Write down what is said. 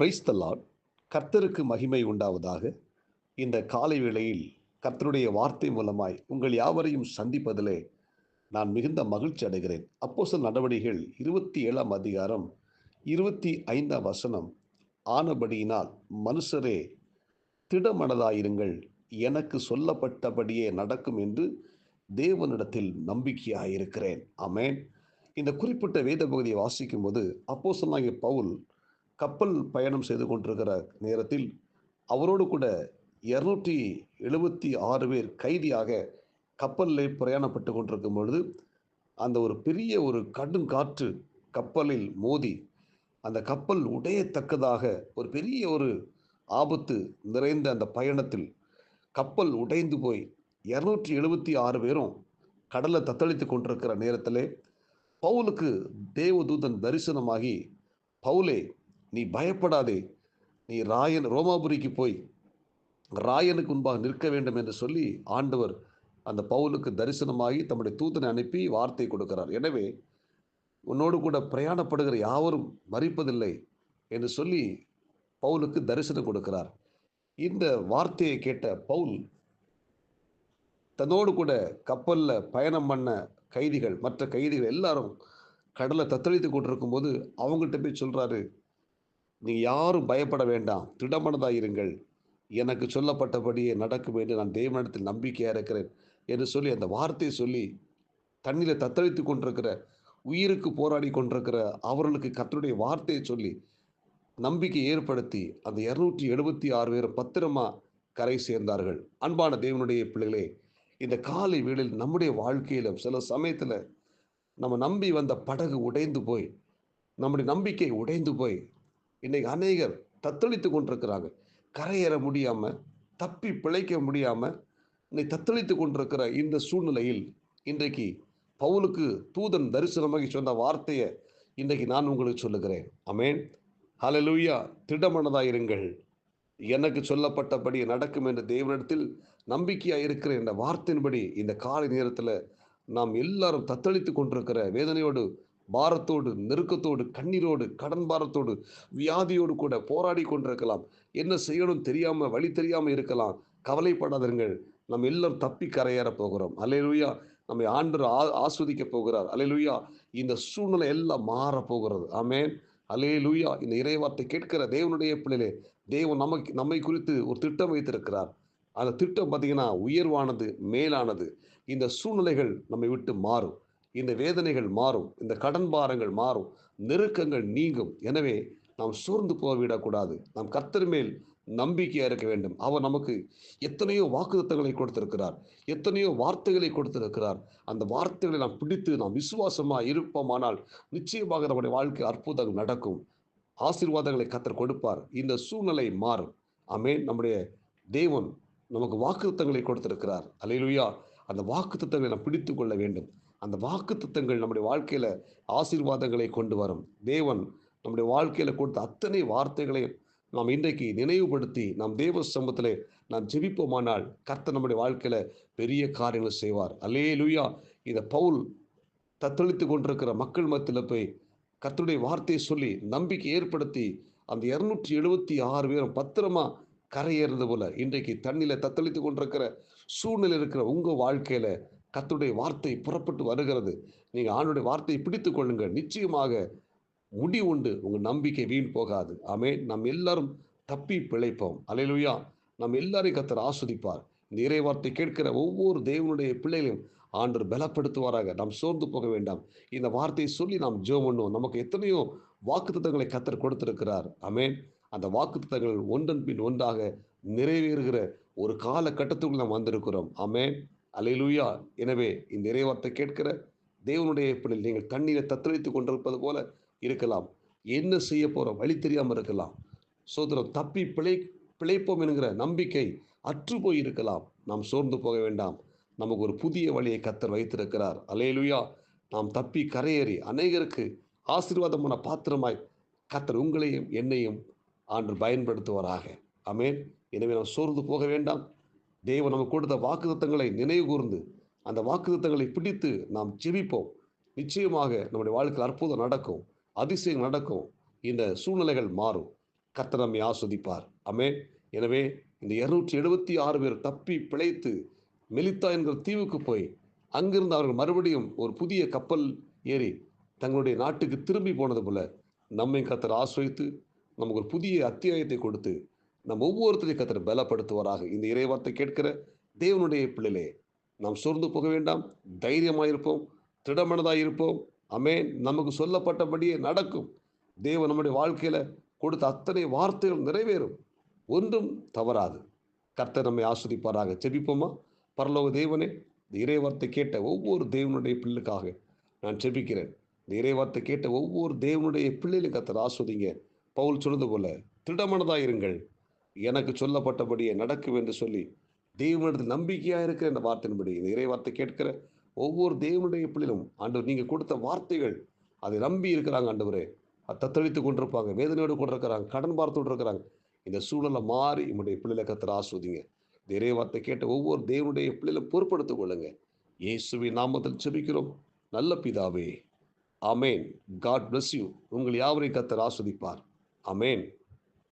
Praise the Lord. கர்த்தருக்கு மகிமை உண்டாவதாக. இந்த காலை வேளையில் கர்த்தருடைய வார்த்தை மூலமாய் உங்கள் யாவரையும் சந்திப்பதிலே நான் மிகுந்த மகிழ்ச்சி அடைகிறேன். அப்போஸ்தலர் நடவடிக்கைகள் 27ஆம் அதிகாரம் 25ஆம் வசனம். ஆனபடியினால் மனுஷரே திடமனதாயிருங்கள், எனக்கு சொல்லப்பட்டபடியே நடக்கும் என்று தேவனிடத்தில் நம்பிக்கையாயிருக்கிறேன். ஆமென். இந்த குறிப்பிட்ட வேத பகுதியை வாசிக்கும் போது அப்போஸ்தலனாகிய பவுல் கப்பல் பயணம் செய்து கொண்டிருக்கிற நேரத்தில் அவரோடு கூட 276 பேர் கைதியாக கப்பலில் பிரயாணப்பட்டு கொண்டிருக்கும் பொழுது அந்த ஒரு பெரிய ஒரு கடும் காற்று கப்பலில் மோதி அந்த கப்பல் உடையத்தக்கதாக ஒரு பெரிய ஒரு ஆபத்து நிறைந்த அந்த பயணத்தில் கப்பல் உடைந்து போய் 276 பேரும் கடலை தத்தளித்து கொண்டிருக்கிற நேரத்திலே பவுலுக்கு தேவதூதன் தரிசனமாகி, பவுலே, நீ பயப்படாதே, நீ ரோமாபுரிக்கு போய் ராயனுக்கு முன்பாக நிற்க வேண்டும் என்று சொல்லி ஆண்டவர் அந்த பவுலுக்கு தரிசனமாகி தம்முடைய தூதனை அனுப்பி வார்த்தை கொடுக்கிறார். எனவே உன்னோடு கூட பிரயாணப்படுகிற யாவரும் மரிப்பதில்லை என்று சொல்லி பவுலுக்கு தரிசனம் கொடுக்கிறார். இந்த வார்த்தையை கேட்ட பவுல் தன்னோடு கூட கப்பல்ல பயணம் பண்ண கைதிகள், மற்ற கைதிகள் எல்லாரும் கடலை தத்தளித்து கொண்டிருக்கும் போது அவங்கள்ட்ட போய் சொல்றாரு, நீ யாரும் பயப்பட வேண்டாம், திடமனதாயிருங்கள், எனக்கு சொல்லப்பட்டபடியே நடக்கும் என்று நான் தேவனிடத்தில் நம்பிக்கையாக இருக்கிறேன் என்று சொல்லி அந்த வார்த்தையை சொல்லி தண்ணீரை தத்தளித்து கொண்டிருக்கிற, உயிருக்கு போராடி கொண்டிருக்கிற அவர்களுக்கு கர்த்தருடைய வார்த்தையை சொல்லி நம்பிக்கை ஏற்படுத்தி அந்த 276 பேர் பத்திரமா கரை சேர்ந்தார்கள். அன்பான தேவனுடைய பிள்ளைகளே, இந்த காலை வேளையில் நம்முடைய வாழ்க்கையிலும் சில சமயத்தில் நம்ம நம்பி வந்த படகு உடைந்து போய், நம்முடைய நம்பிக்கை உடைந்து போய் இன்னைக்கு அநேகர் தத்தளித்து கொண்டிருக்கிறாங்க. கரையேற முடியாம, தப்பி பிழைக்க முடியாம இன்னைக்கு தத்தளித்து கொண்டிருக்கிற இந்த சூழ்நிலையில் இன்றைக்கு பவுலுக்கு தூதன் தரிசனமாகி சொன்ன வார்த்தையை இன்றைக்கு நான் உங்களுக்கு சொல்லுகிறேன். ஆமென். ஹல்லேலூயா. திடமனதாயிருங்கள், எனக்கு சொல்லப்பட்டபடி நடக்கும் என்று தேவனிடத்தில் நம்பிக்கையாக இருக்கிற இந்த வார்த்தையின்படி இந்த காலை நேரத்தில் நாம் எல்லாரும் தத்தளித்து கொண்டிருக்கிற வேதனையோடு, பாரத்தோடு, நெருக்கத்தோடு, கண்ணீரோடு, கடன் பாரத்தோடு, வியாதியோடு கூட போராடி கொண்டிருக்கலாம். என்ன செய்யணும் தெரியாம, வழி தெரியாம இருக்கலாம். கவலைப்படாதீர்கள். நம்ம எல்லாரும் தப்பி கரையேற போகிறோம். அல்லேலூயா. நம்மை ஆண்டவர் ஆஸ்வதிக்க போகிறார். அல்லேலூயா. இந்த சூழ்நிலை எல்லாம் மாற போகிறது. ஆமென். அல்லேலூயா. இந்த இறைவார்த்தை கேட்கிற தேவனுடைய பிள்ளைகளே, தேவன் நம்மை குறித்து ஒரு திட்டம் வைத்திருக்கிறார். அந்த திட்டம் பார்த்தீங்கன்னா உயர்வானது, மேலானது. இந்த சூழ்நிலைகள் நம்மை விட்டு மாறும். இந்த வேதனைகள் மாறும். இந்த கடன் பாரங்கள் மாறும். நெருக்கங்கள் நீங்கும். எனவே நாம் சோர்ந்து போய்விடக்கூடாது. நாம் கர்த்தர் மேல் நம்பிக்கையா இருக்க வேண்டும். அவர் நமக்கு எத்தனையோ வாக்குத்தத்தங்களை கொடுத்திருக்கிறார். எத்தனையோ வார்த்தைகளை கொடுத்திருக்கிறார். அந்த வார்த்தைகளை நாம் பிடித்து நாம் விசுவாசமா இருப்போமானால் நிச்சயமாக நம்முடைய வாழ்க்கை அற்புதங்கள் நடக்கும். ஆசீர்வாதங்களை கர்த்தர் கொடுப்பார். இந்த சூழ்நிலை மாறும். ஆமென். நம்முடைய தேவன் நமக்கு வாக்குத்தத்தங்களை கொடுத்திருக்கிறார். அல்லேலூயா. அந்த வாக்குத்தத்தங்களை நாம் பிடித்துக் கொள்ள வேண்டும். அந்த வாக்குத்தத்தங்கள் நம்முடைய வாழ்க்கையில ஆசீர்வாதங்களை கொண்டு வரும். தேவன் நம்முடைய வாழ்க்கையில கொடுத்த அத்தனை வார்த்தைகளை நாம் இன்றைக்கு நினைவுபடுத்தி நாம் தேவ சமூகத்திலே நாம் ஜெபிப்போமானால் கர்த்தர் நம்முடைய வாழ்க்கையில பெரிய காரியங்களை செய்வார். அல்லேலூயா. இந்த பவுல் தத்தளித்து கொண்டிருக்கிற மக்கள் மத்தியில் போய் கர்த்தருடைய வார்த்தையை சொல்லி நம்பிக்கை ஏற்படுத்தி அந்த 276 பேரும் பத்திரமா கரையேறது போல இன்றைக்கு தண்ணில தத்தளித்து கொண்டிருக்கிற சூழ்நிலை இருக்கிற உங்க வாழ்க்கையில கர்த்தருடைய வார்த்தை புறப்பட்டு வருகிறது. நீங்க ஆண்டவருடைய வார்த்தையை பிடித்துக் கொள்ளுங்கள். நிச்சயமாக முடிவு உண்டு. உங்க நம்பிக்கை வீண் போகாது. ஆமென். நாம் எல்லாரும் தப்பி பிழைப்போம். அல்லேலூயா. நாம் எல்லாரையும் கர்த்தர் ஆஸ்வதிப்பார். இந்த இறை வார்த்தை கேட்கிற ஒவ்வொரு தேவனுடைய பிள்ளைகளையும் ஆண்டவர் பலப்படுத்துவாராக. நாம் சோர்ந்து போக வேண்டாம். இந்த வார்த்தையை சொல்லி நாம் ஜெபம் பண்ணுவோம். நமக்கு எத்தனையோ வாக்குத்தத்தங்களை கர்த்தர் கொடுத்திருக்கிறார். ஆமென். அந்த வாக்குத்தத்தங்கள் ஒன்றன் பின் ஒன்றாக நிறைவேறுகிற ஒரு காலகட்டத்துக்குள் நாம் வந்திருக்கிறோம். ஆமென். அல்லேலூயா. எனவே இந்த இறைவார்த்தை கேட்கிற தேவனுடைய பிள்ளைகள், நீங்கள் தண்ணீரை தத்தளித்துக் கொண்டிருப்பது போல இருக்கலாம். என்ன செய்ய போறோம் வழி தெரியாமல் இருக்கலாம். சோதரம் தப்பி பிழைப்போம் என்கிற நம்பிக்கை அற்று போய் இருக்கலாம். நாம் சோர்ந்து போக வேண்டாம். நமக்கு ஒரு புதிய வழியை கர்த்தர் வைத்திருக்கிறார். அல்லேலூயா. நாம் தப்பி கரையேறி அநேகருக்கு ஆசீர்வாதமான பாத்திரமாய் கர்த்தர் உங்களையும் என்னையும் ஆண்டவர் பயன்படுத்துவாராக. ஆமென். எனவே நாம் சோர்ந்து போக வேண்டாம். தேவன் நமக்கு கொடுத்த வாக்குத்தத்தங்களை நினைவு கூர்ந்து அந்த வாக்குத்தத்தங்களை பிடித்து நாம் ஜெபிப்போம். நிச்சயமாக நம்முடைய வாழ்க்கையில் அற்புதம் நடக்கும். அதிசயம் நடக்கும். இந்த சூழ்நிலைகள் மாறும். கர்த்தர் நம்மை ஆஸ்வதிப்பார். ஆமென். எனவே இந்த 276 பேர் தப்பி பிழைத்து மெலித்தா என்கிற தீவுக்கு போய் அங்கிருந்து அவர்கள் மறுபடியும் ஒரு புதிய கப்பல் ஏறி தங்களுடைய நாட்டுக்கு திரும்பி போனது போல நம்மை கர்த்தர் ஆஸ்வதித்து நமக்கு ஒரு புதிய அத்தியாயத்தை கொடுத்து நம் ஒவ்வொருத்தரையும் கர்த்தர் பலப்படுத்துவாராக. இந்த இறைவார்த்தை கேட்கிற தேவனுடைய பிள்ளைகளே, நாம் சோர்ந்து போக வேண்டாம். தைரியமாயிருப்போம். திடமனதாயிருப்போம். ஆமென். நமக்கு சொல்லப்பட்டபடியே நடக்கும். தேவன் நம்முடைய வாழ்க்கையில கொடுத்த அத்தனை வார்த்தைகள் நிறைவேறும். ஒன்றும் தவறாது. கர்த்தர் நம்மை ஆஸ்வதிப்பாராக. ஜெபிப்போமா? பரலோக தேவனே, இந்த இறைவார்த்தை கேட்ட ஒவ்வொரு தேவனுடைய பிள்ளைக்காக நான் ஜெபிக்கிறேன். இந்த இறைவார்த்தை கேட்ட ஒவ்வொரு தேவனுடைய பிள்ளைகளையும் கர்த்தர் ஆஸ்வதிங்க. பவுல் சொன்னது போல திடமனதாயிருங்கள். எனக்கு சொல்லப்பட்டபடியே நடக்கும் என்று சொல்லி தேவனிடத்தில் நம்பிக்கையா இருக்கிற இந்த வார்த்தையின்படி இந்த இறைவார்த்தை கேட்கிற ஒவ்வொரு தேவனுடைய பிள்ளைகளும் ஆண்டவர் நீங்க கொடுத்த வார்த்தைகள் அதை நம்பி இருக்கிறாங்க. ஆண்டவரே, தத்தளித்து கொண்டிருப்பாங்க, வேதனையோடு கொண்டிருக்கிறாங்க, கடன் பார்த்தோடு இருக்கிறாங்க. இந்த சூழலை மாறி நம்முடைய பிள்ளைகளை கர்த்தர் ஆஸ்வதிங்க. இந்த இறைவார்த்தை கேட்ட ஒவ்வொரு தேவனுடைய பிள்ளைகளை பொறுப்படுத்திக் கொள்ளுங்க. இயேசுவின் நாமத்தில் ஜெபிக்கிறோம் நல்ல பிதாவே. ஆமென். God bless you. உங்கள் யாவரையும் கர்த்தர் ஆஸ்வதிப்பார். ஆமென்.